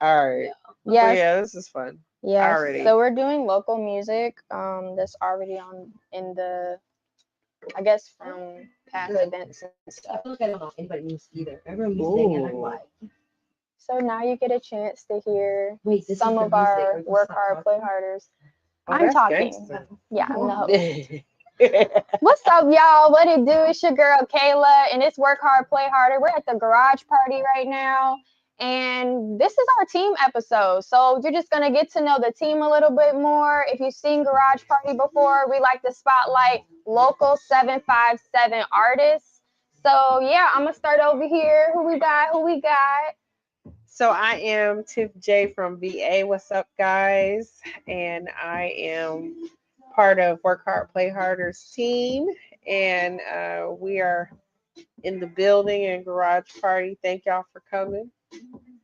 All right. Well, Yes, yeah, this is fun. yes. Already. So we're doing local music. That's already on in the, I guess, from past Good. events and stuff. I feel like I don't know anybody news either. Everyone music, and I'm Ooh. like, So now you get a chance to hear wait, this is some the of music, or our you work stop hard, play talking. harders. Oh, I'm that's talking. gangster. Yeah, I'm the host. Okay. What's up, y'all? What it do? It's your girl Kayla, and it's Work Hard, Play Harder. We're at the garage party right now, and this is our team episode. So you're just gonna get to know the team a little bit more. If you've seen Garage Party before, we like to spotlight local 757 artists. So yeah, I'm gonna start over here. Who we got? Who we got? So I am Tiff J from VA. What's up, guys? And I am part of Work Hard, Play Harder's team, and we are in the building and garage party. Thank y'all for coming.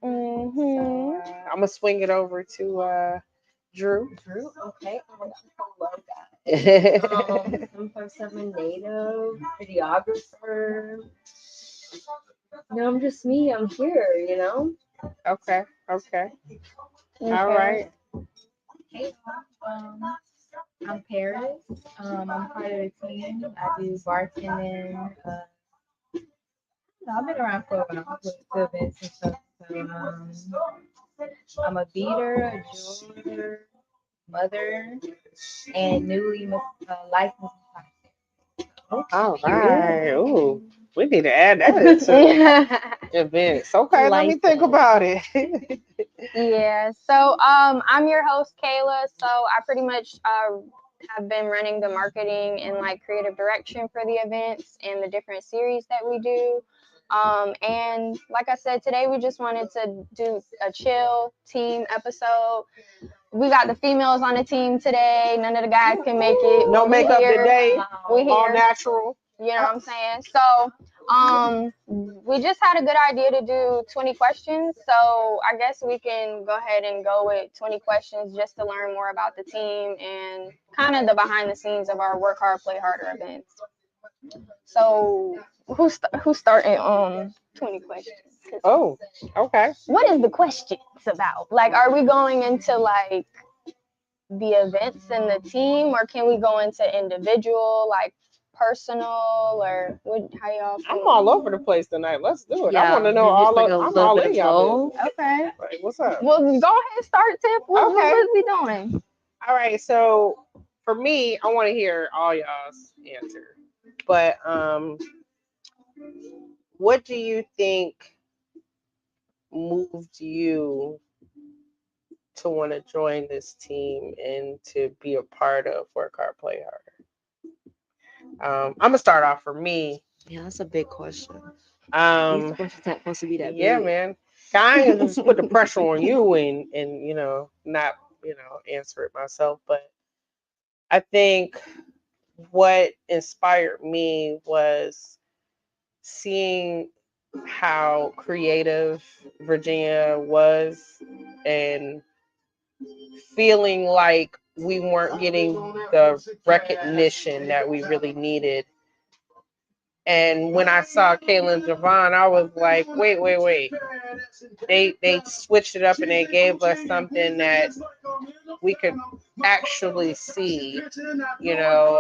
Mm-hmm. I'm gonna swing it over to Drew. Drew, okay. Oh my God, I love Okay, that. 757 native videographer. I'm just me. I'm here. okay, all Okay. right. Hey, um, I'm Paris. I'm part of the team. I do bartending. I've been around for a while with the events and stuff. So, I'm a beater, a jeweler, mother, and licensed All Okay. right. Ooh, we need to add that into events. Okay, let me think License. about it. Yeah. So I'm your host Kayla. So I pretty much have been running the marketing and like creative direction for the events and the different series that we do. And like I said, today we just wanted to do a chill team episode. We got the females on the team today. None of the guys can make it, No but we makeup here. today. We All here. natural. You know what I'm saying? So, we just had a good idea to do 20 questions. So, I guess we can go ahead and go with 20 questions just to learn more about the team and kind of the behind the scenes of our work hard, play harder events. So, who's starting 20 questions? 'Cause Oh, okay. what is the questions about? Like, are we going into like the events and the team, or can we go into individual, like personal, or what? How y'all I'm feel? all over the place tonight. Let's do it. I want Yeah, to know just all like of. a I'm little all bit in of y'all both. business. Okay. Like, what's up? Well, go ahead, start, Tip. Okay. What we doing? All right. So for me, I want to hear all y'all's answer. But what do you think moved you to want to join this team and to be a part of Work Hard, Play Harder? I'm gonna start off for me. Yeah, that's a big question. These Um, questions aren't supposed to be that yeah, big. man. I ain't just put the pressure on you and not answer it myself. But I think what inspired me was seeing how creative Virginia was and feeling like we weren't getting the recognition that we really needed. And when I saw Kaylin Javon, I was like, wait. They switched it up and they gave us something that we could actually see,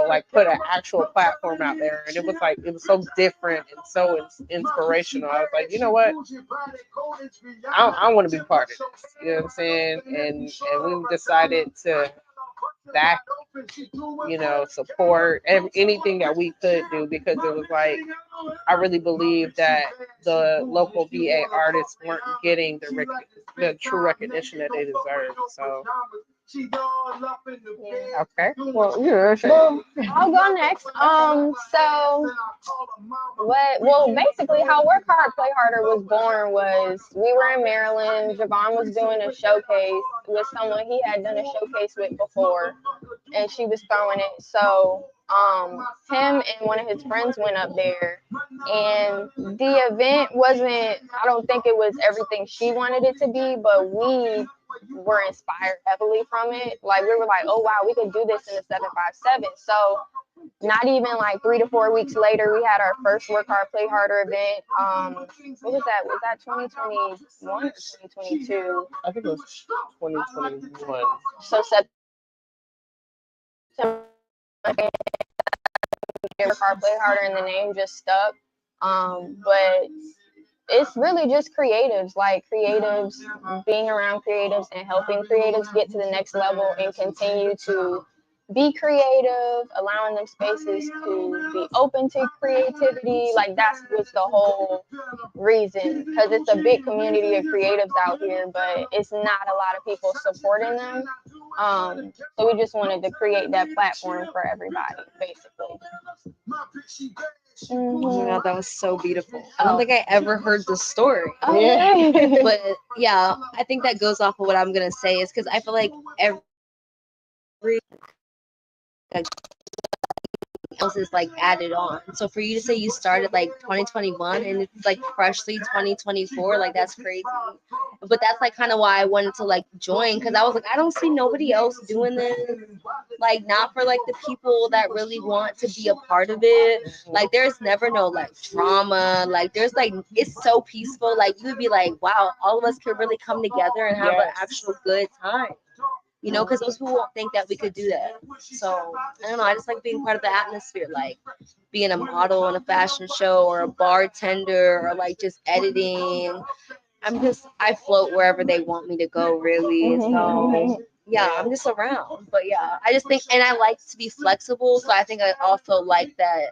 like put an actual platform out there. And it was so different and so inspirational. I was like, you know what? I want to be part of this. You know what I'm saying? And we decided to back, support anything that we could do because it was like I really believe that the local VA artists weren't getting the true recognition that they deserve. So okay, well, Well, I'll go next. So what? Well, basically, how Work Hard, Play Harder was born was we were in Maryland. Javon was doing a showcase with someone he had done a showcase with before, and she was throwing it. So, him and one of his friends went up there, and the event wasn't. I don't think it was everything she wanted it to be, but we were inspired heavily from it. Like we were like, oh wow, we could do this in the 757. So not even like 3 to 4 weeks later, we had our first Work Hard, Play Harder event. What was that? Was that 2021 or 2022? I think it was 2021. So September, Work Hard, Play Harder, and the name just stuck. But it's really just creatives, like creatives, being around creatives and helping creatives get to the next level and continue to be creative, allowing them spaces to be open to creativity. Like that's what's the whole reason, because it's a big community of creatives out here, but it's not a lot of people supporting them. So we just wanted to create that platform for everybody, basically. Oh my Mhm. God, that was so beautiful. I don't think I ever heard the story. Yeah. But yeah, I think that goes off of what I'm gonna say is because I feel like every else is like added on. So for you to say you started like 2021 and it's like freshly 2024, like that's crazy. But that's like kind of why I wanted to like join because I was like, I don't see nobody else doing this. Like not for like the people that really want to be a part of it. Like there's never no like drama. Like there's like it's so peaceful. Like you would be like, wow, all of us could really come together and have an actual good time. You know, because those people won't think that we could do that. So I don't know. I just like being part of the atmosphere, like being a model in a fashion show or a bartender or like just editing. I float wherever they want me to go, really. So yeah, I'm just around. But yeah, I just think, and I like to be flexible. So I think I also like that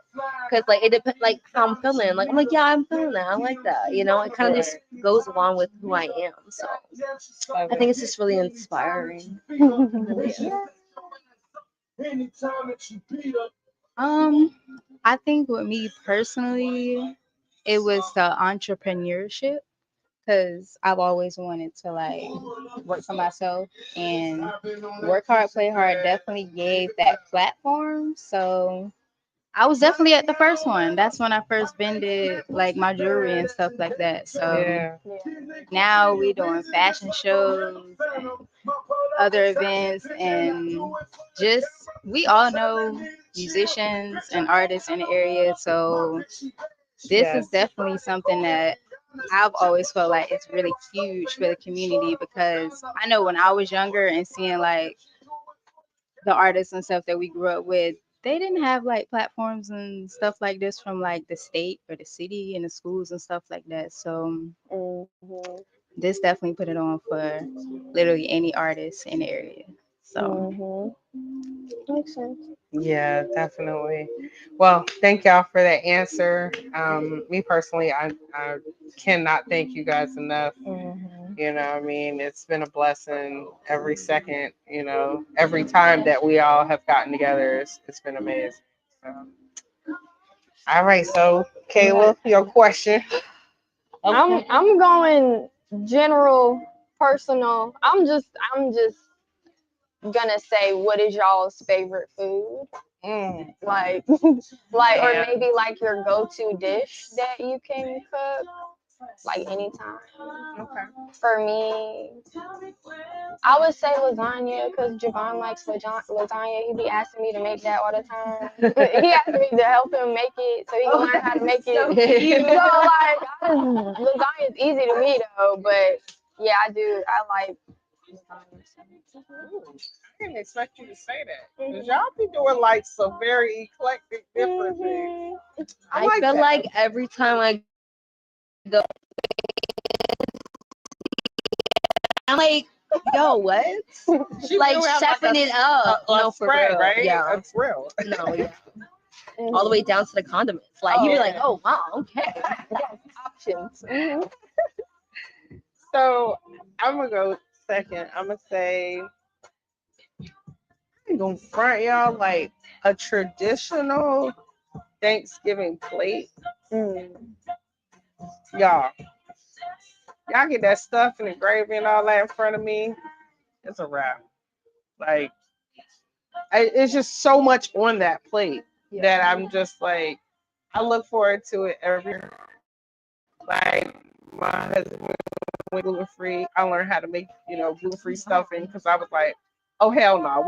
because like it depends, like how I'm feeling. Like I'm like, yeah, I'm feeling that. I like that. You know, it kind of just goes along with who I am. So I think it's just really inspiring. Really is. I think with me personally, it was the entrepreneurship because I've always wanted to like work for myself and work hard, play hard definitely gave that platform. So I was definitely at the first one. That's when I first vended like my jewelry and stuff like that. So Yeah. now we doing fashion shows and other events and just we all know musicians and artists in the area. So this is definitely something that I've always felt like it's really huge for the community because I know when I was younger and seeing like the artists and stuff that we grew up with, they didn't have like platforms and stuff like this from like the state or the city and the schools and stuff like that. So Mhm. this definitely put it on for literally any artist in the area. So Mhm. Makes sense. Yeah, definitely. Well, thank y'all for that answer. Me personally, I cannot thank you guys enough. Mhm. You know, I mean, it's been a blessing every second, every time that we all have gotten together. It's been amazing. So, all right. So, Kayla, your question. I'm going general, personal. I'm just gonna say, what is y'all's favorite food? Mm, Like, like, or man. maybe like your go-to dish that you can cook, like anytime. Okay. For me, I would say lasagna because Javon likes lasagna. He be asking me to make that all the time. He asked me to help him make it so he can learn how to make it. So like, lasagna is easy to me though. But yeah, I do. I like lasagna. I didn't expect you to say that because y'all be doing like some very eclectic, different things. I I like feel that. like every time I go, I'm like, yo, what? She Like do have chefing it up. a No, for spread, real. right? Yeah. A grill. No, yeah. All the way down to the condiments. Like you'd be like, oh wow, okay. Yes, options. Mhm. So I'm gonna go second. I'm gonna say I'm gonna front y'all like a traditional Thanksgiving plate. Mm. Y'all, y'all get that stuff and the gravy and all that in front of me. It's a wrap. Like it's just so much on that plate that I'm just like I look forward to it every year. Like my husband went gluten free. I learned how to make gluten free stuffing because I was like Oh hell no.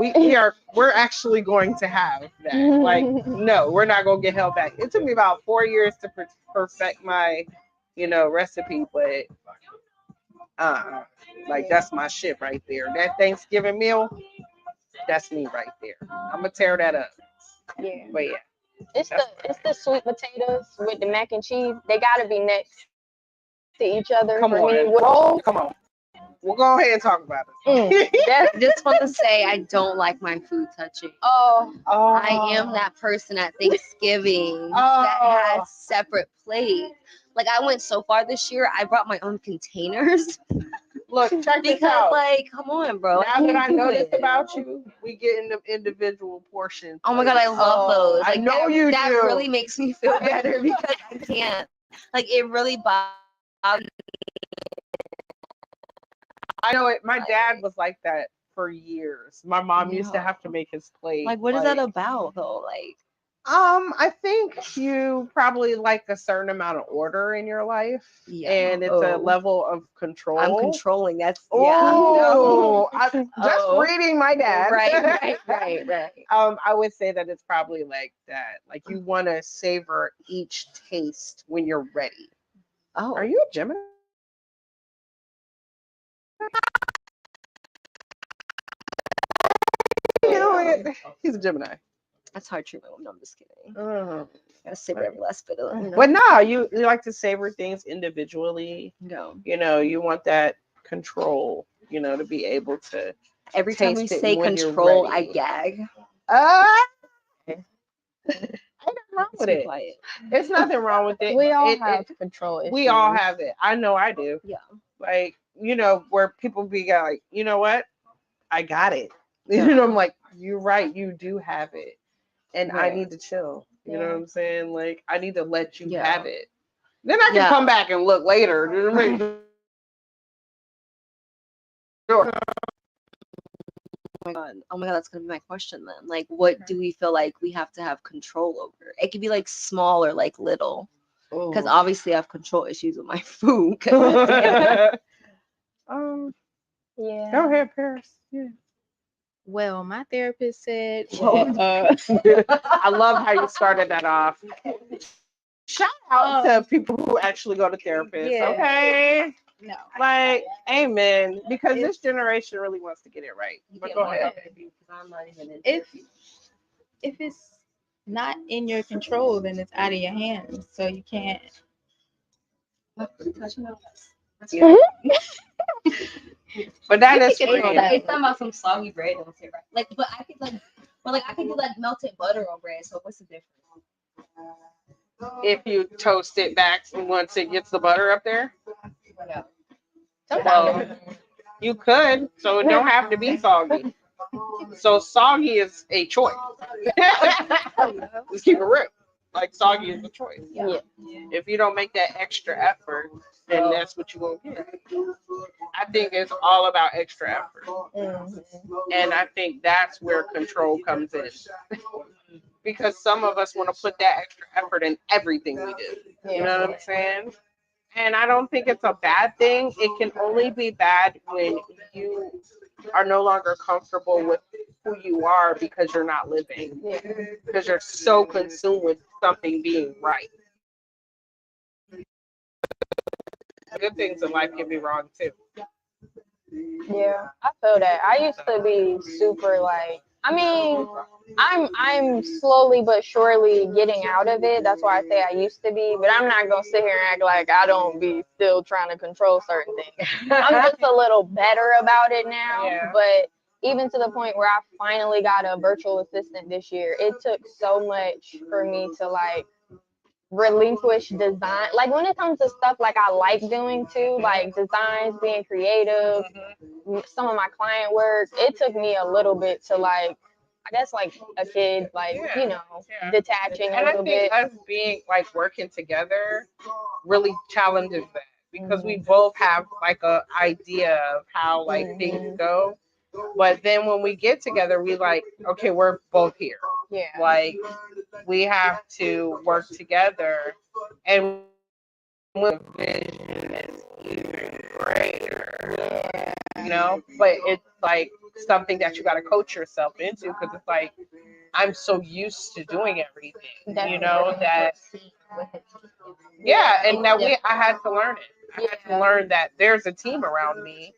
We're actually going to have that. Like, no, we're not gonna get held back. It took me about 4 years to perfect my, recipe, but uh like that's my shit right there. That Thanksgiving meal, that's me right there. I'm gonna tear that up. Yeah. But yeah. It's the sweet potatoes with the mac and cheese. They gotta be next to each other Come for me. on. Rolls. Come on. We'll go ahead and talk about Mm, I that's just want to say I don't like my food touching. oh Oh, I am that person at Thanksgiving that Oh. has separate plates. Like I went so far this year, I brought my own containers Look, check this because, out. like, come on, bro. Now that I can't do know this it. about you, we get in the individual portion. Oh my god, I love Oh, those. I Like know that, you that do. really makes me feel better because I can't. Like it really bothers. I know it. My dad was like that for years. My mom used to Yeah. have to make his plate. Like what is that about though? Like I think you probably like a certain amount of order in your life, yeah. and it's a level of control. I'm controlling. That's Oh, yeah. just Oh. reading my dad. Right. I would say that it's probably like that. Like you want to savor each taste when you're ready. Oh, Are you a Gemini? You know it. He's a Gemini. that's hard treatment. No, I'm just kidding. Uh, Gotta savor every last bit of it. but no, you like to savor things individually. No. You want that control. To be able to Every time we taste it say when you're control, I ready. gag. Ain't nothing wrong with Be it. quiet. It's nothing wrong with it. we all It- have control issues. we all have it. I know I do. Yeah. Like, where people be like, you know what? I got it. Yeah. I'm like, you're right, you do have it. And I Right. need to chill. You know Yeah. what I'm saying? Like, I need to let you Yeah. have it. Then I can Yeah. come back and look later. To make sure. Oh my god, that's gonna be my question then. Like, what do we feel like we have to have control over? It could be like small or like little, because obviously I have control issues with my food. 'Cause um, Yeah. go ahead, Paris. Yeah. Well, my therapist said Oh. that, I love how you started that off. Shout out to people who actually go to therapists. Yeah. Okay. no, Like, amen. Because this generation really wants to get it right. But go ahead. I'm not even in if if it's not in your control, then it's out of your hands. So you can't. Yeah. But that is It's, freeing. it's talking about some soggy bread. Don't say right. Like, but I could do like melted butter on bread. So what's the difference? If you toast it back once it gets the butter up there. Yeah. Well, you could, so it don't have to be soggy. So soggy is a choice. Let's keep it real. Like soggy is a choice. Yeah. If you don't make that extra effort, then that's what you're gonna get. I think it's all about extra effort. And I think that's where control comes in. Because some of us want to put that extra effort in everything we do. You know what I'm saying? And I don't think it's a bad thing. It can only be bad when you are no longer comfortable with who you are because you're not living. Because you're so consumed with something being right. Good things in life can be wrong too. Yeah, I feel that. I used to be super like. I mean, I'm slowly but surely getting out of it. That's why I say I used to be, but I'm not gonna sit here and act like I don't be still trying to control certain things. I'm just a little better about it now. Yeah. But even to the point where I finally got a virtual assistant this year, it took so much for me to like relinquish design. Like when it comes to stuff like I like doing too, like designs, being creative, some of my client work, it took me a little bit to like, I guess like a kid, like, detaching a And I little think bit. us being like working together really challenges that because we both have like a idea of how like things go. But then when we get together, we like, okay, we're both here. Yeah. Like we have to work together and with vision is even greater. But it's like something that you got to coach yourself into, because it's like I'm so used to doing everything, you know, that yeah, and that I had to learn it. I had to learn that there's a team around me.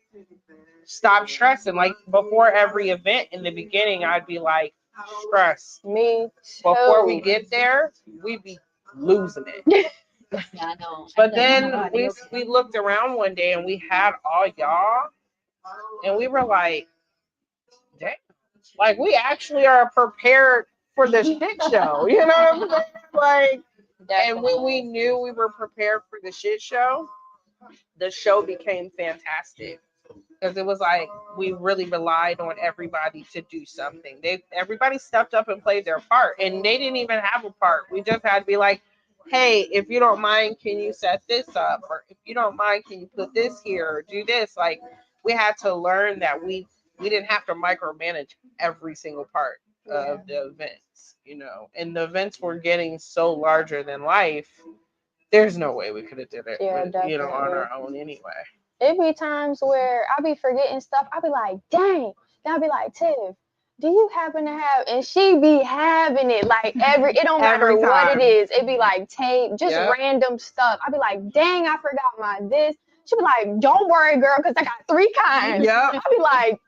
Stop stressing. Like before every event in the beginning, I'd be like, stress. Me too. Before we get there, we'd be losing it. Yeah, I know. But then we looked around one day and we had all y'all, and we were like, damn, like we actually are prepared for the shit show. You know what I'm saying? Like, and when we knew we were prepared for the shit show, the show became fantastic. Because it was like we really relied on everybody to do something. Everybody stepped up and played their part, and they didn't even have a part. We just had to be like, "Hey, if you don't mind, can you set this up? Or if you don't mind, can you put this here or do this?" Like we had to learn that we didn't have to micromanage every single part of the events, you know. And the events were getting so larger than life. There's no way we could have did it, you know, on our own anyway. It be times where I be forgetting stuff. I be like, dang. Then I be like, Tiff, do you happen to have? And she be having it like it don't matter what it is. It be like tape, just random stuff. I be like, dang, I forgot my this. She be like, don't worry, girl, because I got 3 kinds. Yep. I be like,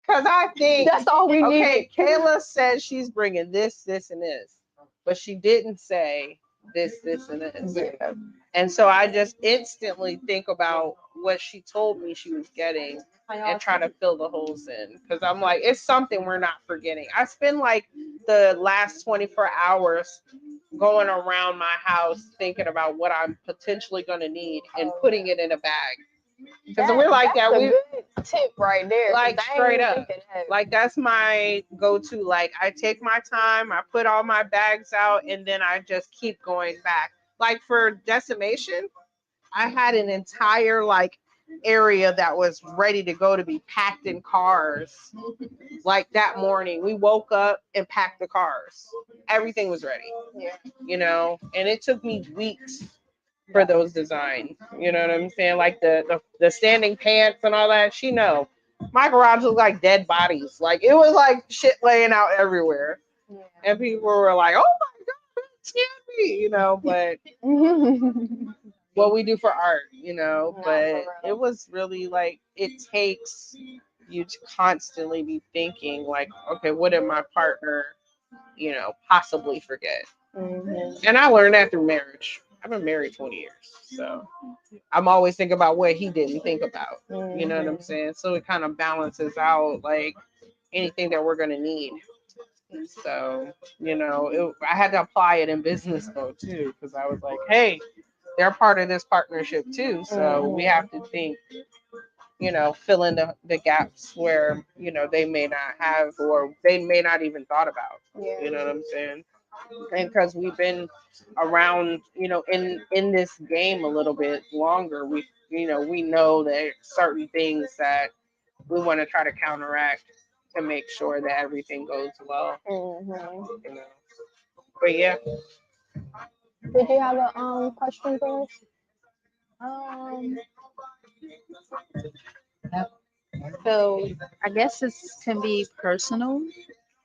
because I think that's all we need. Okay, Kayla says she's bringing this, and this, but she didn't say this, and this. Yeah. And so I just instantly think about what she told me she was getting and try to fill the holes in. Because I'm like, it's something we're not forgetting. I spend like the last 24 hours going around my house thinking about what I'm potentially going to need and putting it in a bag. Because we're like that. That's a good tip right there. Like straight up. Like that's my go-to. Like I take my time, I put all my bags out, and then I just keep going back. Like for Decimation, I had an entire like area that was ready to go to be packed in cars. Like that morning, we woke up and packed the cars. Everything was ready. Yeah. You know, and it took me weeks for those designs. You know what I'm saying? Like the standing pants and all that. She know. My garage looked like dead bodies. Like it was like shit laying out everywhere. Yeah. And people were like, oh my God, that scared me, you know, but what we do for art, you know, but it was really like it takes you to constantly be thinking like, okay, what did my partner, you know, possibly forget? Mm-hmm. And I learned that through marriage. I've been married 20 years, so I'm always thinking about what he didn't think about. Mm-hmm. You know what I'm saying? So it kind of balances out like anything that we're gonna need. So you know, I had to apply it in business though too, because I was like, hey, they're part of this partnership too, so we have to think, you know, fill in the gaps where, you know, they may not have or they may not even thought about. Yeah. You know what I'm saying? And because we've been around, you know, in this game a little bit longer, we know that certain things that we want to try to counteract to make sure that everything goes well. Mm-hmm. You know, but yeah. Did you have a question for us? So I guess this can be personal.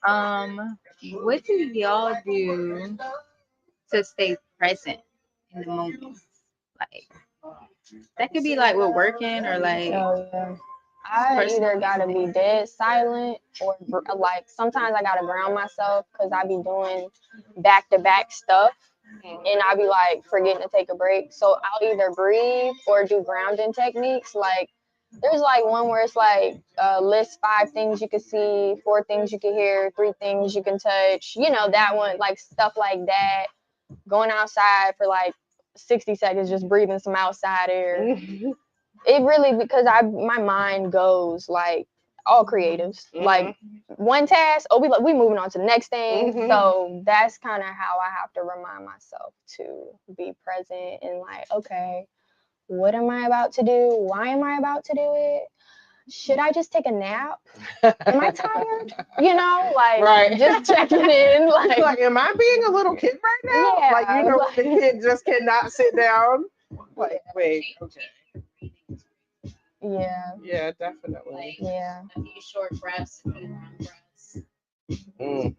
What do y'all do to stay present in the moment? Like that could be like we're working or like. Oh yeah. I either gotta be dead silent or like sometimes I gotta ground myself because I be doing back-to-back stuff and I be like forgetting to take a break. So I'll either breathe or do grounding techniques. Like there's like one where it's like list 5 things you can see, 4 things you can hear, 3 things you can touch. You know, that one, like stuff like that. Going outside for like 60 seconds, just breathing some outside air. It really, because my mind goes like all creatives, like one task, we moving on to the next thing. Mm-hmm. So that's kind of how I have to remind myself to be present and like, okay, what am I about to do? Why am I about to do it? Should I just take a nap? Am I tired? You know, like right. Just checking in. Like, am I being a little kid right now? Yeah, like, you know, like, the kid just cannot sit down. Like, wait, okay. Yeah, Yeah, definitely. yeah. A few short breaths, a few long breaths. Mm.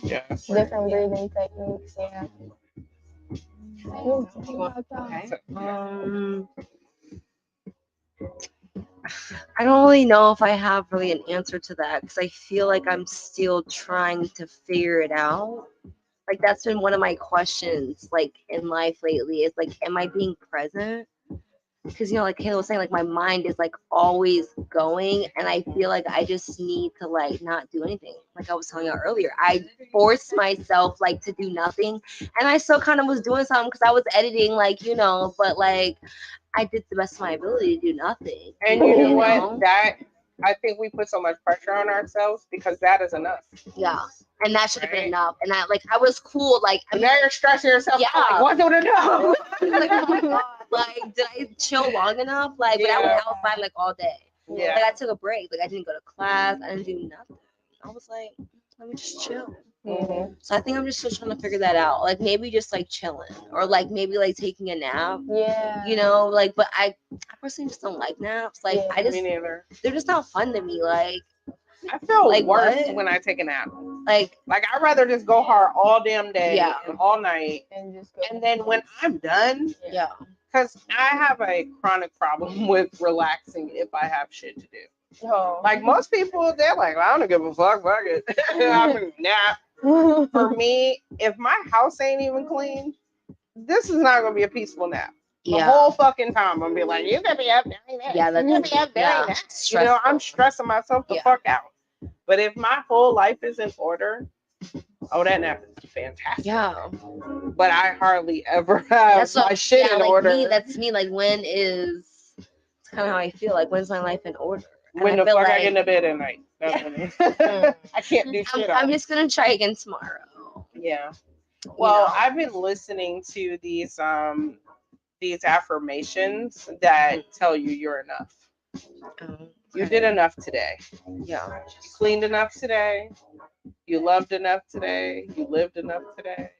Yeah. Different breathing techniques. Yeah. Okay. I don't really know if I have really an answer to that because I feel like I'm still trying to figure it out. Like that's been one of my questions, like in life lately. Is like, am I being present? Because like Kayla was saying, like my mind is like always going, and I feel like I just need to like not do anything. Like I was telling you earlier, I forced myself like to do nothing, and I still kind of was doing something because I was editing, like but like I did the best of my ability to do nothing. And you know you what? know? That I think we put so much pressure on ourselves because that is enough. Yeah. And that should have been Right. enough. And I was cool. Like, I And mean, now you're stressing yourself. Yeah. Like, what's it enough? like, oh my God, like, did I chill long enough? Like, but I was Yeah. outside like all day. Yeah. Like, I took a break. Like, I didn't go to class. I didn't do nothing. I was like, let me just chill. Mhm. So I think I'm just still trying to figure that out. Like, maybe just like chilling, or like maybe like taking a nap. Yeah. Like, but I personally just don't like naps. Like, Yeah. I just Me neither. they're just not fun to me. Like, I feel Like worse what? when I take a nap. like Like I'd rather just go hard all damn day Yeah. and all night. And just go. And then when I'm done, yeah. because I have a chronic problem with relaxing if I have shit to do. Oh. Like most people, they're like, I don't give a fuck it. I'm gonna nap. For me, if my house ain't even clean, this is not gonna be a peaceful nap. The Yeah. whole fucking time I'm gonna be like, you gonna be up doing that. Yeah, You that's gonna be up doing yeah, that. stressful. I'm stressing myself the Yeah. fuck out. But if my whole life is in order, oh, that nap is fantastic. Yeah. But I hardly ever have my shit in like order. Me, that's me. Like when is it's kind of how I feel. Like when's my life in order? And when I the feel fuck I like get into bed at night. That's when I can't do shit. I'm just gonna try again tomorrow. Yeah. Well, know? I've been listening to these affirmations that tell you you're enough. You did enough today. Yeah. You cleaned enough today. You loved enough today. You lived enough today.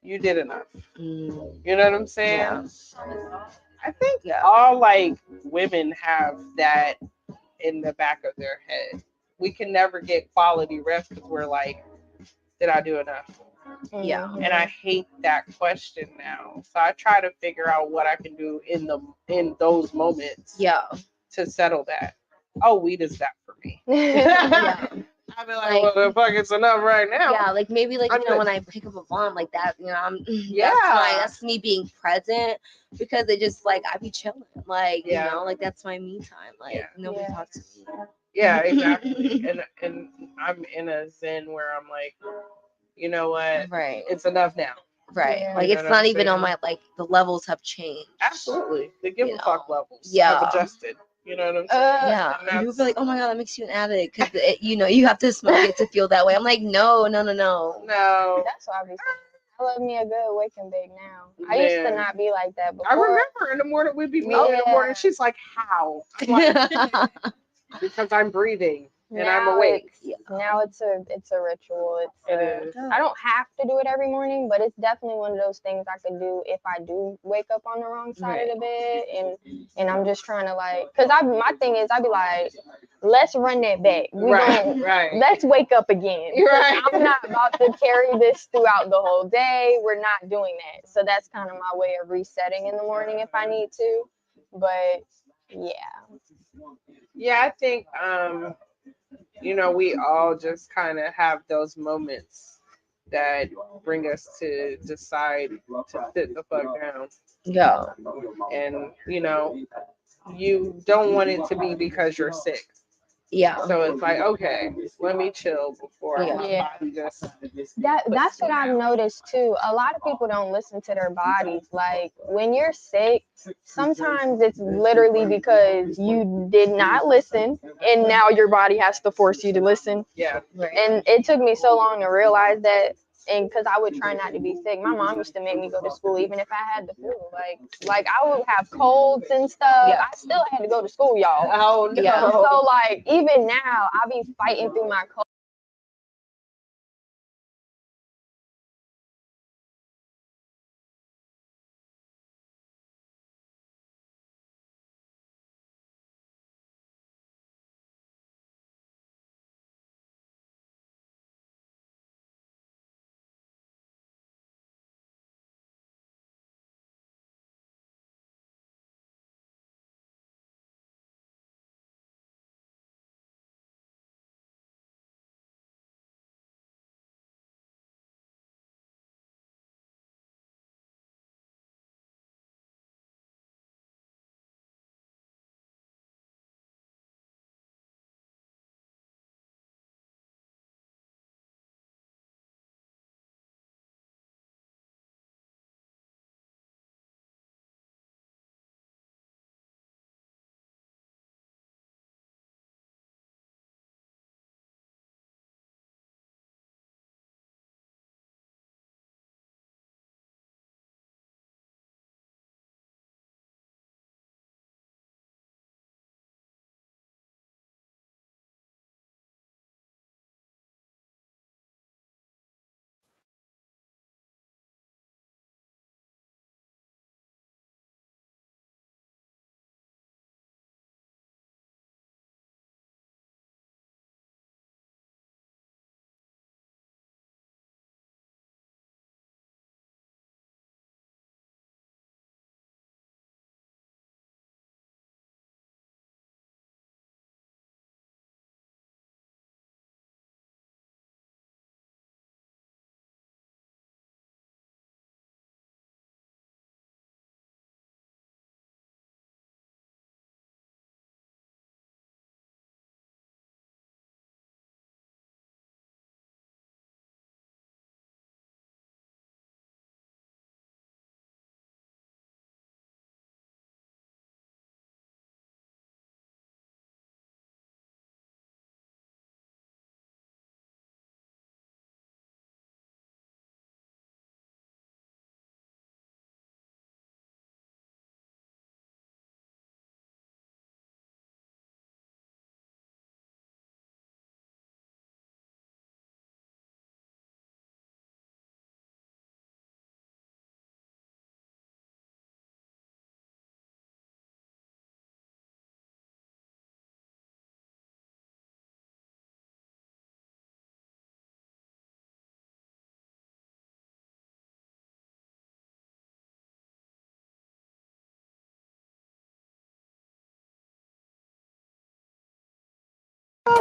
You did enough. Mm, You know what I'm saying? yeah. I think Yeah. all like women have that in the back of their head. We can never get quality rest because we're like, did I do enough? Yeah. And I hate that question now. So I try to figure out what I can do in those moments Yeah. to settle that. Oh, weed is that for me. Yeah. I'd be like, well, the fuck, it's enough right now. Yeah, like maybe like I'm good. when I pick up a blunt like that, I'm Yeah. that's me being present because it just like I be chilling. Like, Yeah. like that's my me time. Like Yeah. nobody Yeah. talks to me. Yeah, exactly. and I'm in a zen where I'm like, you know what? Right. It's enough now. Right. Yeah. Like You know it's what not I'm even on saying? my like the levels have changed. Absolutely. The give You a fuck know. levels Yeah. have adjusted. You know what I'm saying? Yeah, And and people that's- be like, "Oh my god, that makes you an addict," because you have to smoke it to feel that way. I'm like, no. No. That's what I be saying. I love me a good wake and bake now. I used to Man. not be like that before. I remember in the morning we'd be meeting in the morning. Yeah. She's like, how? I'm like, because I'm breathing and I'm awake. Now it's a ritual. It is. I don't have to do it every morning, but it's definitely one of those things I could do if I do wake up on the wrong side of the bed and I'm just trying to like, cause my thing is I'd be like, let's run that back. Right. Let's wake up again. Right. I'm not about to carry this throughout the whole day. We're not doing that. So that's kind of my way of resetting in the morning if I need to. But yeah. Yeah, I think we all just kind of have those moments that bring us to decide to sit the fuck down. Yeah. And you don't want it to be because you're sick. Yeah. So it's like, okay, let me chill before my Yeah. body just. That's what I've noticed too. A lot of people don't listen to their bodies. Like when you're sick, sometimes it's literally because you did not listen and now your body has to force you to listen. Yeah. And it took me so long to realize that. And because I would try not to be sick, my mom used to make me go to school even if I had the flu. Like I would have colds and stuff. Yeah. I still had to go to school, y'all. Oh no. Yeah. So like even now, I be fighting through my cold.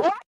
What?